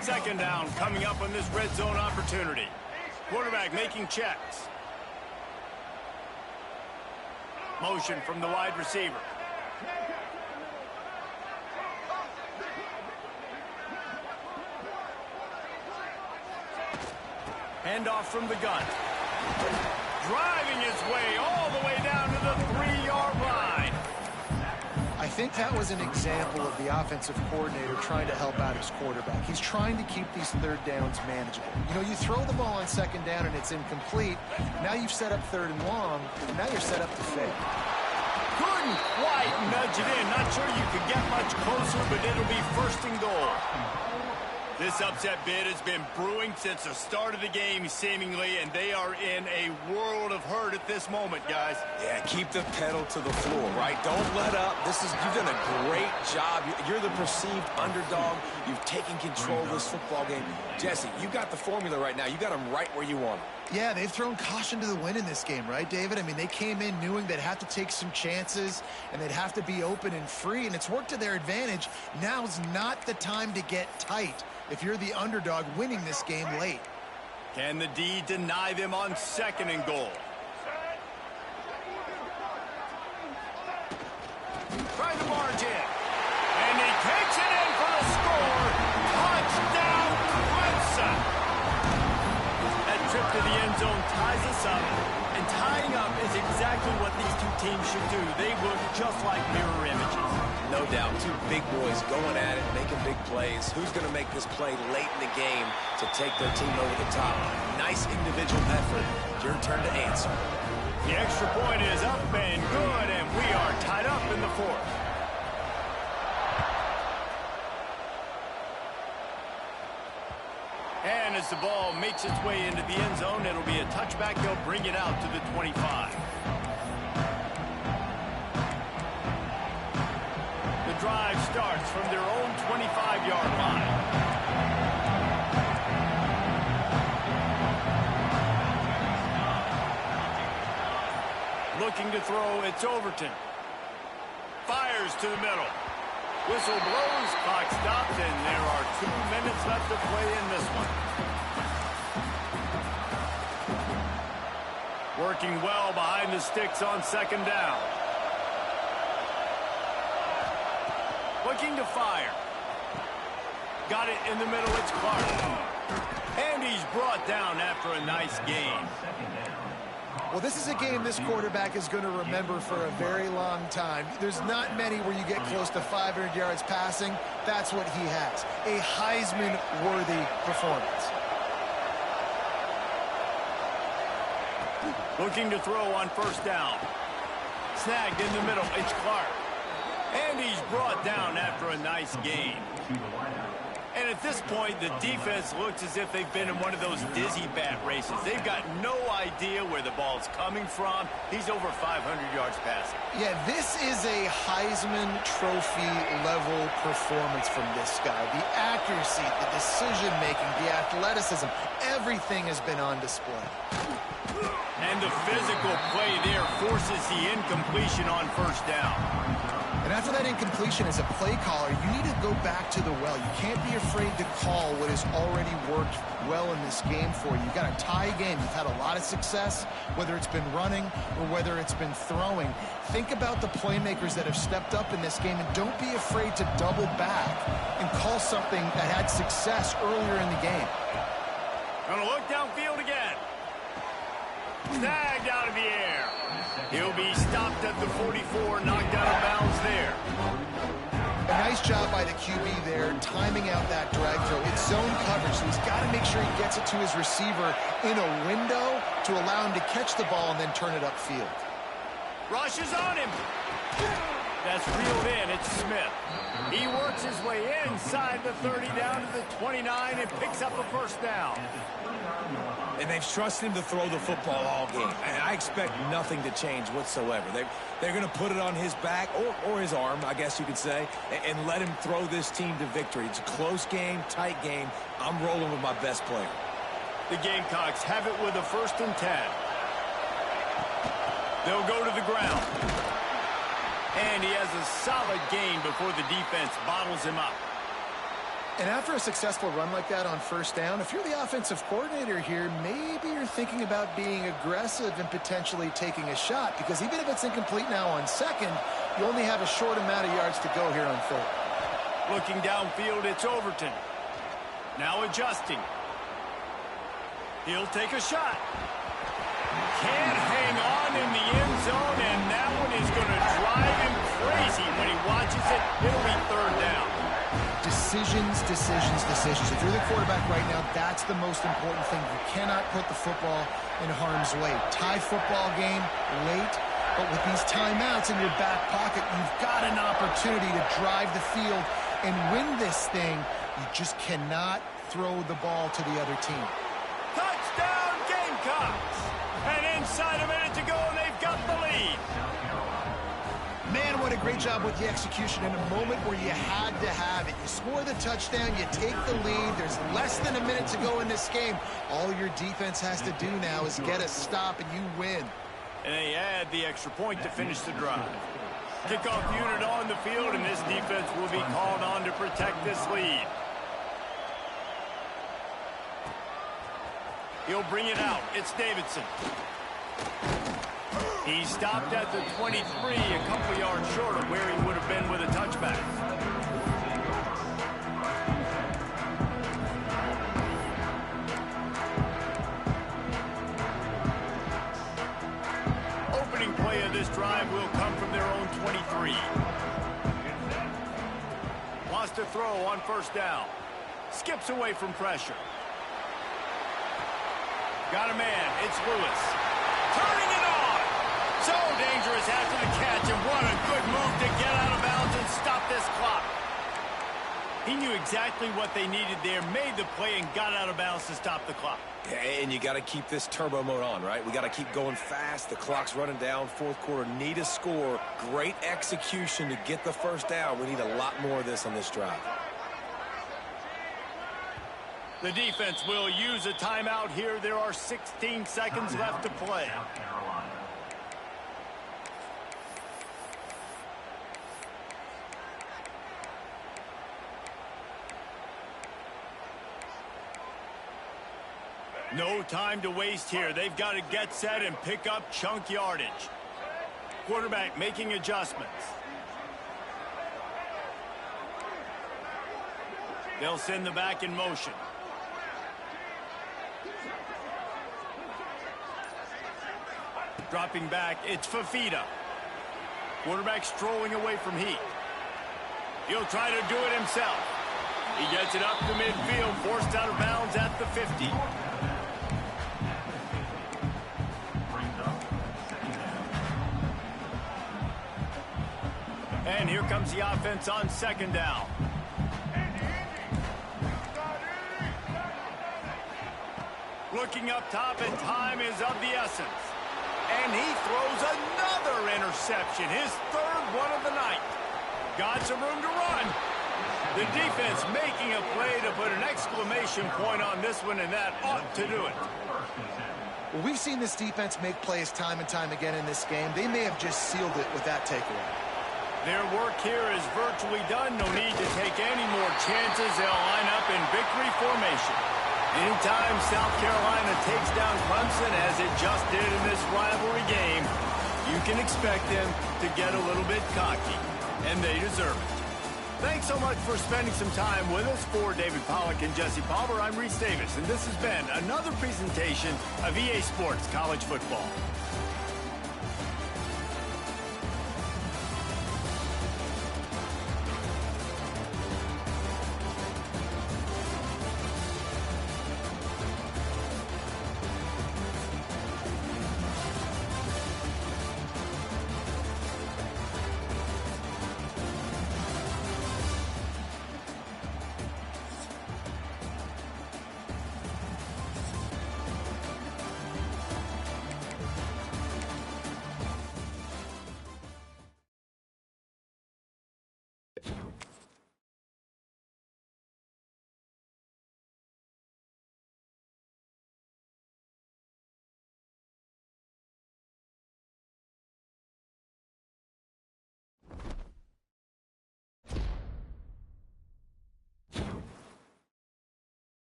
2nd down coming up on this red zone opportunity. Quarterback making checks. Motion from the wide receiver. Handoff from the gun. Driving his way all the way down to the 3-yard line. think that was an example of the offensive coordinator trying to help out his quarterback. He's trying to keep these third downs manageable. You know, you throw the ball on second down and it's incomplete. Now you've set up third and long, and now you're set up to fail. Couldn't quite nudge it in. Not sure you could get much closer, but it'll be first and goal. This upset bid has been brewing since the start of the game, seemingly, and they are in a world of hurt at this moment, guys. Yeah, keep the pedal to the floor, right? Don't let up. You've done a great job. You're the perceived underdog. You've taken control of this football game. Jesse, you got the formula right now. You got them right where you want them. Yeah, they've thrown caution to the wind in this game, right, David? I mean, they came in knowing they'd have to take some chances and they'd have to be open and free, and it's worked to their advantage. Now's not the time to get tight if you're the underdog winning this game late. Can the D deny them on second and goal? Try to march in. And he takes it in for the score. Touchdown, Clemson. That trip to the end zone ties us up. And tying up is exactly what these two teams should do. They look just like mirror images. No doubt, two big boys going at it, making big plays. Who's going to make this play late in the game to take their team over the top? Nice individual effort. Your turn to answer. The extra point is up and good, and we are tied up in the fourth. And as the ball makes its way into the end zone, it'll be a touchback. They'll bring it out to the 25. The drive starts from their own 25-yard line. Looking to throw, it's Overton. Fires to the middle. Whistle blows, clock stops, and there are 2 minutes left to play in this one. Working well behind the sticks on second down. Looking to fire. Got it in the middle, it's Clark. And he's brought down after a nice gain. Well, this is a game this quarterback is going to remember for a very long time. There's not many where you get close to 500 yards passing. That's what he has. A Heisman-worthy performance. Looking to throw on first down. Snagged in the middle, it's Clark. And he's brought down after a nice gain. And at this point, the defense looks as if they've been in one of those dizzy bat races. They've got no idea where the ball's coming from. He's over 500 yards passing. Yeah, this is a Heisman Trophy level performance from this guy. The accuracy, the decision-making, the athleticism, everything has been on display. And the physical play there forces the incompletion on first down. And after that incompletion as a play caller, you need to go back to the well. You can't be afraid to call what has already worked well in this game for you. You've got a tie game. You've had a lot of success, whether it's been running or whether it's been throwing. Think about the playmakers that have stepped up in this game, and don't be afraid to double back and call something that had success earlier in the game. Gonna look downfield again. Snagged out of the air. He'll be stopped at the 44, knocked out of bounds there. A nice job by the QB there, timing out that drag throw. It's zone coverage, so he's got to make sure he gets it to his receiver in a window to allow him to catch the ball and then turn it upfield. Rushes on him. That's reeled in. It's Smith. He works his way inside the 30 down to the 29 and picks up a first down. And they've trusted him to throw the football all game. And I expect nothing to change whatsoever. They're going to put it on his back, or his arm, I guess you could say, and let him throw this team to victory. It's a close game, tight game. I'm rolling with my best player. The Gamecocks have it with a 1st and 10. They'll go to the ground. And he has a solid gain before the defense bottles him up. And after a successful run like that on first down, if you're the offensive coordinator here, maybe you're thinking about being aggressive and potentially taking a shot, because even if it's incomplete now on second, you only have a short amount of yards to go here on third. Looking downfield, it's Overton. Now adjusting. He'll take a shot. Can't hang on in the end zone, and that one is going to drive him crazy when he watches It'll be third down. Decisions, decisions, decisions. If you're the quarterback right now, that's the most important thing. You cannot put the football in harm's way. Tie football game late, but with these timeouts in your back pocket, you've got an opportunity to drive the field and win this thing. You just cannot throw the ball to the other team. Touchdown Gamecocks! And inside a minute to go, and they've got the lead. Man, what a great job with the execution in a moment where you had to have it. You score the touchdown, you take the lead. There's less than a minute to go in this game. All your defense has to do now is get a stop, and you win. And they add the extra point to finish the drive. Kickoff unit on the field, and this defense will be called on to protect this lead. He'll bring it out. It's Davidson. He stopped at the 23, a couple yards short of where he would have been with a touchback. Opening play of this drive will come from their own 23. Wants to throw on first down. Skips away from pressure. Got a man. It's Lewis. Turning it on. So dangerous after the catch, and what a good move to get out of bounds and stop this clock. He knew exactly what they needed there, made the play, and got out of bounds to stop the clock. Yeah, and you got to keep this turbo mode on, right? We got to keep going fast. The clock's running down. Fourth quarter, need a score. Great execution to get the first down. We need a lot more of this on this drive. The defense will use a timeout here. There are 16 seconds left to play. No time to waste here. They've got to get set and pick up chunk yardage. Quarterback making adjustments. They'll send the back in motion. Dropping back, it's Fafita. Quarterback strolling away from heat. He'll try to do it himself. He gets it up to midfield, forced out of bounds at the 50. And here comes the offense on second down. Looking up top, and time is of the essence. And he throws another interception, his third one of the night. Got some room to run. The defense making a play to put an exclamation point on this one, and that ought to do it. Well, we've seen this defense make plays time and time again in this game. They may have just sealed it with that takeaway. Their work here is virtually done. No need to take any more chances. They'll line up in victory formation. Anytime South Carolina takes down Clemson, as it just did in this rivalry game, you can expect them to get a little bit cocky, and they deserve it. Thanks so much for spending some time with us. For David Pollack and Jesse Palmer, I'm Reese Davis, and this has been another presentation of EA Sports College Football.